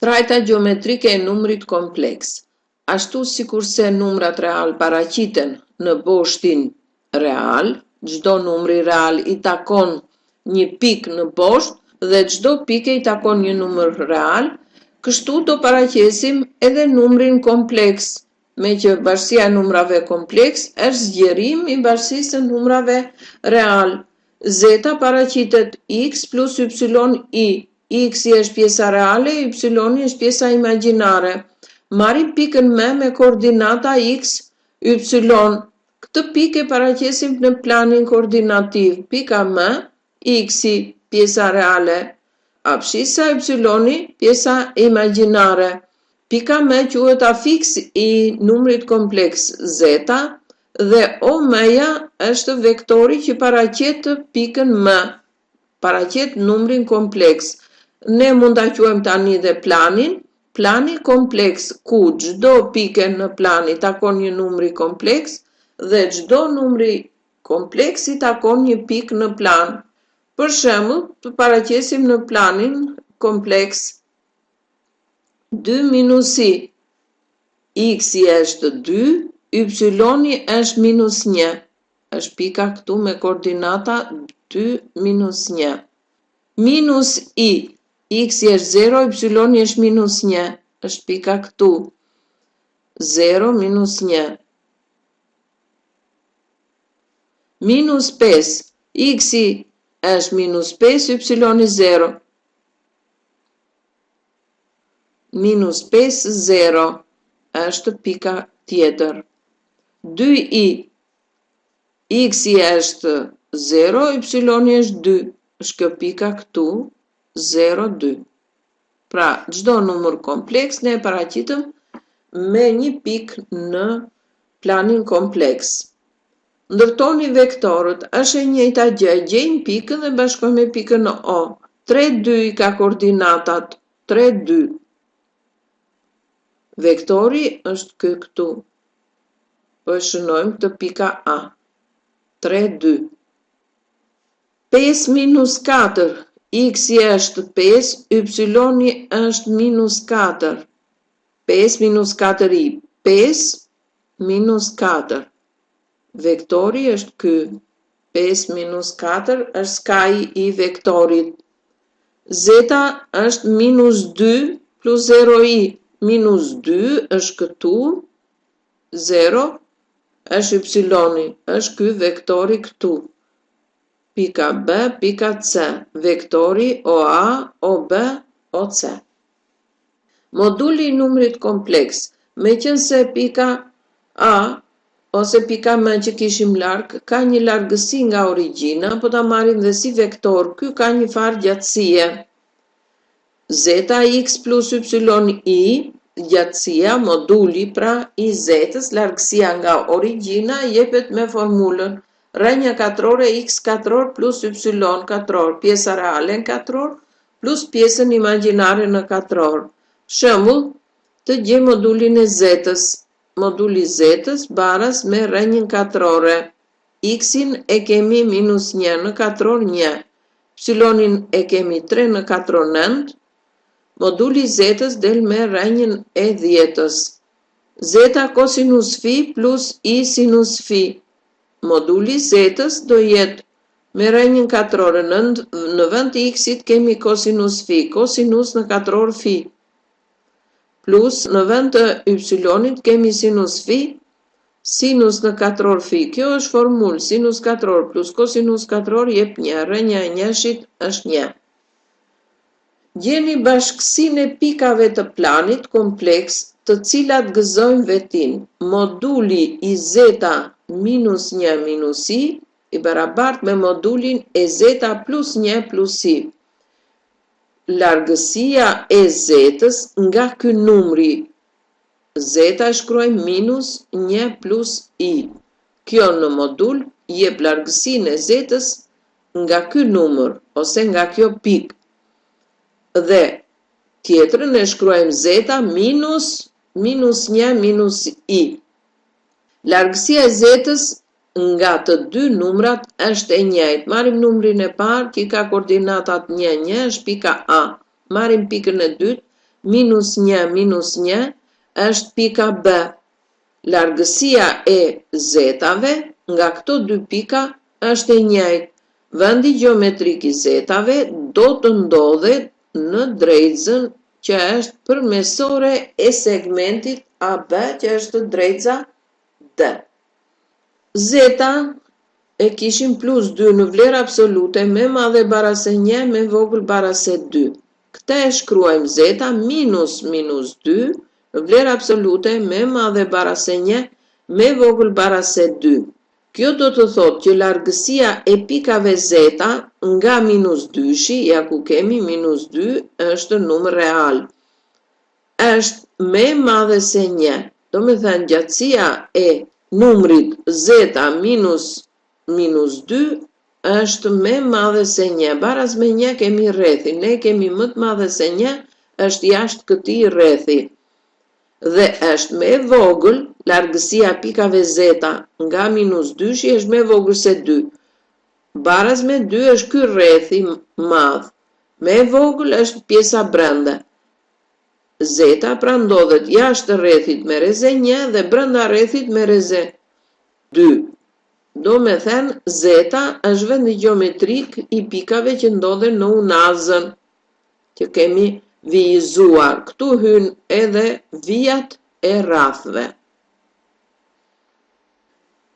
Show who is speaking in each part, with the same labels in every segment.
Speaker 1: Trajta gjeometrike e numrit kompleks. Ashtu sikurse numrat real paraqiten në boshtin real, çdo numri real i takon një pikë në bosht dhe çdo pikë i takon një numër real, kështu do paraqesim edhe numrin kompleks, me që bashkësia e numrave kompleks është zgjerim i bashkësisë së numrave real. Z paraqitet x plus y i. X-i është pjesa reale, y-i është pjesa imagjinare. Marrim pikën me koordinata x, y. Këtë pikë e paraqesim në planin koordinativ. Pika m, x-i, pjesa reale. Abscissa y-i, pjesa imagjinare. Pika m quhet afiks i numrit kompleks z dhe o-ja është vektori që paraqet pikën m, paraqet numrin kompleks. Ne mund ta quajmë tani dhe plani kompleks ku çdo pikë në plan i takon një numri kompleks dhe çdo numri kompleks i takon një pikë në plan. Për shembull, të paraqesim në planin kompleks 2 minus i. X-i është 2, y-i është minus 1. Është pika këtu me koordinata 2 minus 1. Minus i. X-i është 0, y-i është minus 1. Është pika këtu. 0 minus 1. Minus 5. X-i është minus 5, y-i 0. Minus 5, 0. Është pika tjetër. 2i. X-i është 0, y-i është 2. Është kjo pika këtu. 0, 2. Pra, çdo numër kompleks ne e paraqitëm me një pikë në planin kompleks. Ndërtoni vektorët, është e njëjta gjë, gjejmë pikën dhe bashkojmë me pikën në O. 3, 2 i ka koordinatat 3, 2. Vektori është këtu. Po e shënojmë këtë pika A. 3, 2. 5 minus 4. X-i është 5, y-i është minus 4. 5 minus 4i. 5 minus 4. Vektori është ky. 5 minus 4 është skaji i vektorit. Z është minus 2 plus 0i. Minus 2 është këtu. 0 është y-i. Është ky vektori këtu. Pika B, pika C, vektori OA, OB, OC. Moduli i numrit kompleks, meqense pika A ose pika M që kishim larg, ka një largësi nga origjina, po ta marrim dhe si vektor, ky ka një farë gjatësie. Zx plus y i, gjatësia, moduli pra i z-ës, largësia nga origjina, jepet me formulën rrënja katrore x katror plus y katror, pjesa reale në katror plus pjesën imagjinare në katror. Shembull, të gjejmë modulin e z-ës. Moduli z-ës baras me rrënjën katrore. X-in e kemi minus 1 në katror 1. Y-in e kemi 3 në katror 9. Moduli z-ës del me rrënjën e 10-ës. Z kosinus fi plus i sinus fi. Moduli z-ës do jetë me rrënjën katrore, në vend të x-it kemi kosinus fi, kosinus në katror fi, plus në vend të y-it kemi sinus fi, sinus në katror fi. Kjo është formulë, sinus katror plus kosinus katror jep 1, rrënja e 1-shit është 1. Gjeni bashkësinë e pikave të planit kompleks të cilat gëzojnë vetin. Moduli i z minus 1 minus i i barabart me modulin e z plus 1 plus i. Largësia e z-ës nga ky numri. Z e shkruajmë minus 1 plus i. Kjo në modul jep largësinë e z-ës nga ky numër ose nga kjo pikë. Dhe tjetrën e shkruajmë z minus 1 minus i. Largësia e z-ës nga të dy numrat është e njëjtë. Marrim numrin e parë që ka koordinatat 1, 1, është pika A. Marrim pikën e dytë minus 1 është pika B. Largësia e zetave nga këto dy pika është e njëjtë. Vendi gjeometrik i zetave do të ndodhet në drejtësën që është përmesore e segmentit AB, që është drejtësa D. Zeta e kishim plus 2 në vlerë absolute me madhe bara se 1 me vogël bara se 2. Këta e shkruajmë zeta minus 2 në vlerë absolute me madhe bara se 1 me vogël bara se 2. Kjo do të thotë që largësia e pikave zeta nga minus 2-shi, ja ku kemi minus 2, është numër real. Është me madhe se 1. Do me thënë gjatësia e numrit zeta minus 2 është me madhe se 1. Baras me 1 kemi rrethi. Ne kemi më të madhe se 1, është jashtë këtij rrethi. Dhe është me vogël, largësia pikave zeta nga minus 2-shi është me vogël se 2. Baras me 2 është ky rrethi madh. Me vogël është pjesa brenda. Zeta pra ndodhet jashtë rrethit me rreze 1 dhe brenda rrethit me rreze 2. Do me thënë, zeta është vendi gjeometrik i pikave që ndodhen në unazën që kemi vijizuar. Këtu hyn edhe vijat e rrathve.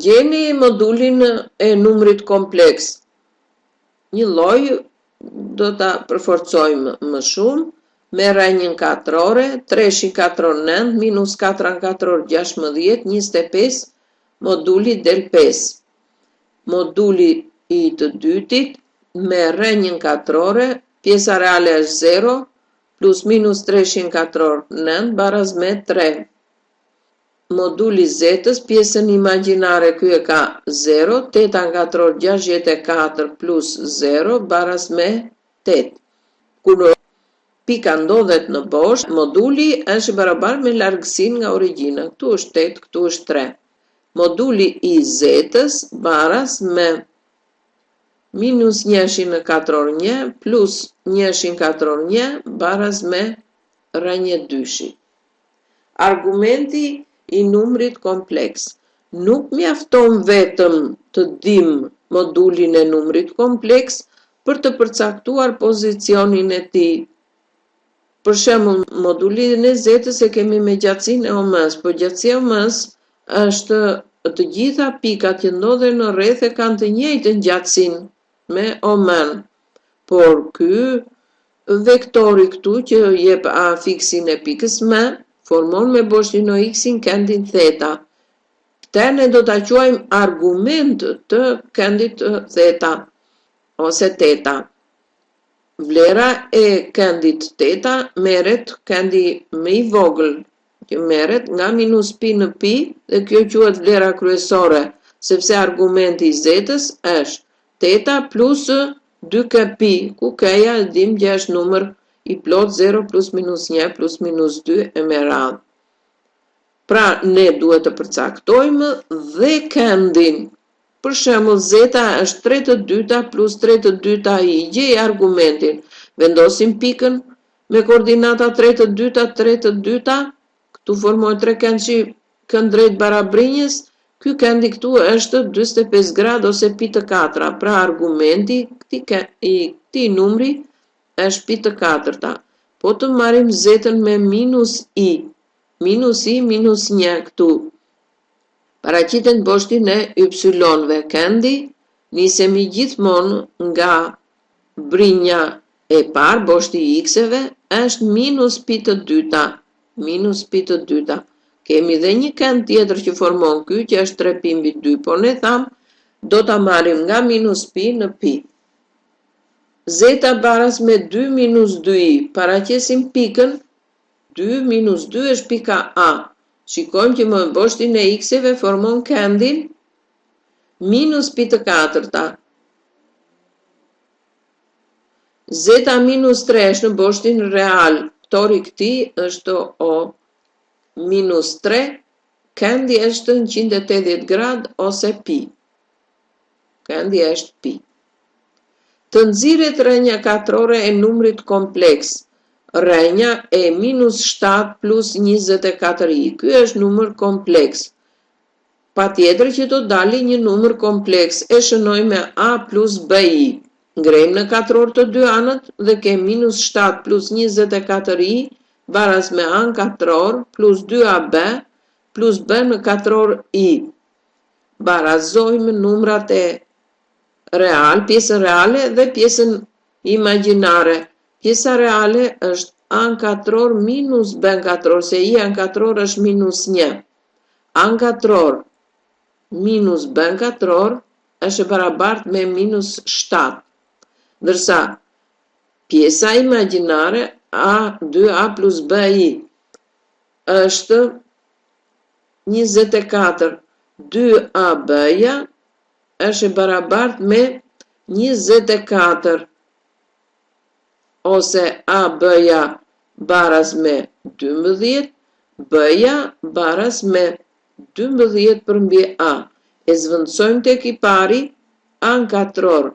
Speaker 1: Gjeni modulin e numrit kompleks. Një lloj do ta përforcojmë më shumë. Me rrënjën katrore, 3/4 9, minus 4/4 16, 25, moduli del 5. Moduli i të dytit, me rrënjën katrore, pjesa reale është 0, plus minus 3/4 9, baraz me 3. Moduli zetës, pjesën imagjinare, ky e ka 0, 8/4 64 plus 0, baraz me 8. Kur pika ndodhet në bosh, moduli është barabar me largësinë nga origjina. Këtu është 8, këtu është 3. Moduli i zetës baras me minus 1/4 plus 1/4 baras me rrënjë 2-shi. Argumenti i numrit kompleks. Nuk mjafton vetëm të dim modulin e numrit kompleks për të përcaktuar pozicionin e tij. Për shembull, modulin e zetës e kemi me gjatësinë e OM-s, por gjatësia e OM-s është të gjitha pikat që ndodhen në rreth e kanë të njëjtën gjatësinë me OM-n. Por ky vektori këtu që jep afiksin e pikës M formon me boshtin o x-in këndin theta. Këta ne do ta quajmë argument të këndit theta ose teta. Vlera e këndit teta merret këndi më i vogël, që merret nga minus pi në pi, dhe kjo quhet vlera kryesore, sepse argumenti i zetës është teta plus 2k pi, ku k-ja e dim që është numër i plot 0 plus minus 1 plus minus 2 e me radhë. Pra ne duhet të përcaktojmë dhe këndin. Për shembull, zeta është 3/2 plus 3/2 i. Gjej argumentin. Vendosim pikën me koordinata 3/2, 3/2. Këtu formohet tre kënd drejt barabrinjës. Ky këndi këtu është 45 gradë ose pi të 4. Pra argumenti i këtij numri është pi të 4. Po të marrim zetën me minus i. Minus 1 këtu. Paraqiten boshtin e y-ve. Këndi nisemi gjithmonë nga brinja e parë, boshti i x-eve, është minus pi të 2. Minus pi të 2. Kemi dhe një kënd tjetër që formon ky, që është 3 pi mbi 2, por ne tham do ta marrim nga minus pi në pi. Zeta baras me 2 minus 2i. Paraqesim pikën, 2 minus 2 është pika A. Shikojmë që më boshtin e x-eve formon këndin minus pi të 4. Zeta minus 3 është në boshtin real. Tori këti është o minus 3. Këndi është 180 gradë ose pi. Këndi është pi. Të nxirret rrënja katrore e numrit kompleks. rrenja e minus 7 plus 24i. Ky është numër kompleks. Pa tjetër që do dali një numër kompleks, e shënoj me a plus bi. Ngrejmë në katror të dy anët dhe ke minus 7 plus 24i baras me a në katror plus 2ab plus b në katror i. Barazojmë numrat e real, pjesën reale dhe pjesën imaginare. Pjesa reale është a në katror minus b në katror, se i në katror është minus 1. A në katror minus b në katror është barabart me minus 7. Ndërsa pjesa imaginare a 2a plus bi është 24. 2ab-ja është barabart me 24. Ose ab-ja baras me 12, b-ja baras me 12 përmbi a. E zvendësojmë tek i pari, a në katror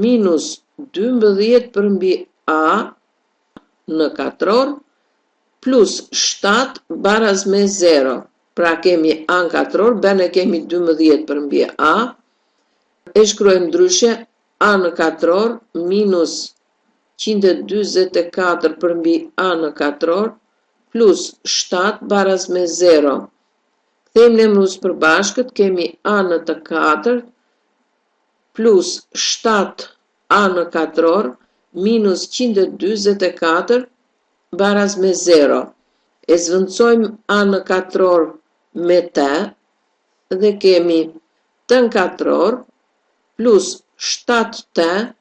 Speaker 1: minus 12 përmbi a në katror plus 7 baras me 0. Pra kemi a në katror, b në kemi 12 përmbi a. E shkruajmë ndryshe a në katror minus 124 përmbi a në katror plus 7 baras me 0. Kthejmë numrus përbashkët, kemi a në të katërt plus 7 a në katror minus 124 baras me 0. E zvendësojmë a në katror me t dhe kemi t në katror plus 7t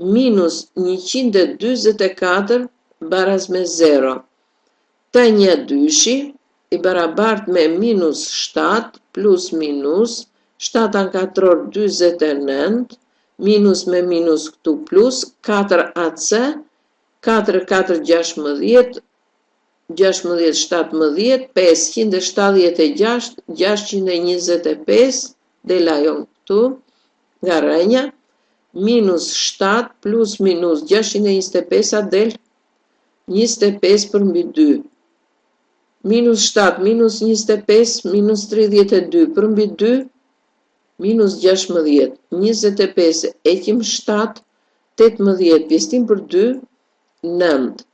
Speaker 1: minus 124 baras me 0. T një dyshi i barabart me minus 7 plus minus 7 në katror 29 minus me minus këtu plus 4ac 4 4 16 16 17 576 625 del ajo këtu nga rrenja minus 7 plus minus 625 del 25 përmbi 2. Minus 7 minus 25 minus 32 përmbi 2 minus 16. 25 ekim 7 18 pjestim për 2 9.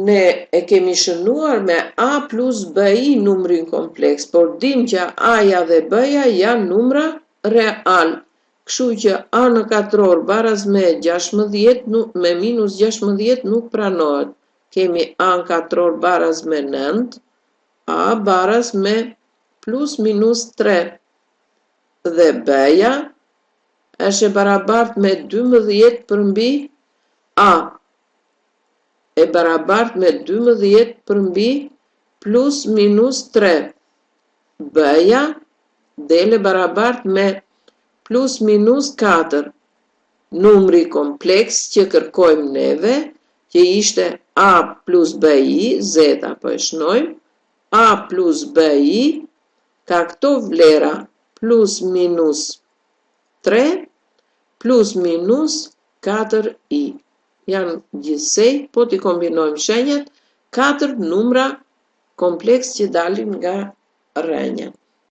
Speaker 1: Ne e kemi shënuar me a plus bi numrin kompleks, por dim që a-ja dhe b-ja janë numra real. Kështu që a në katror baras me 16 me minus 16 nuk pranohet. Kemi a në katror baras me 9, a baras me plus minus 3. Dhe b-ja është barabart me 12 përmbi a. E barabart me 12 përmbi plus minus 3. B-ja dele barabart me plus minus 4. Numri kompleks që kërkojmë neve, që ishte a plus bi, zeta po e shnojmë, a plus bi, ka këto vlera plus minus 3, plus minus 4i. Janë gjithsej, po t'i kombinojmë shenjat, 4 numra kompleks që dalin nga rrenja.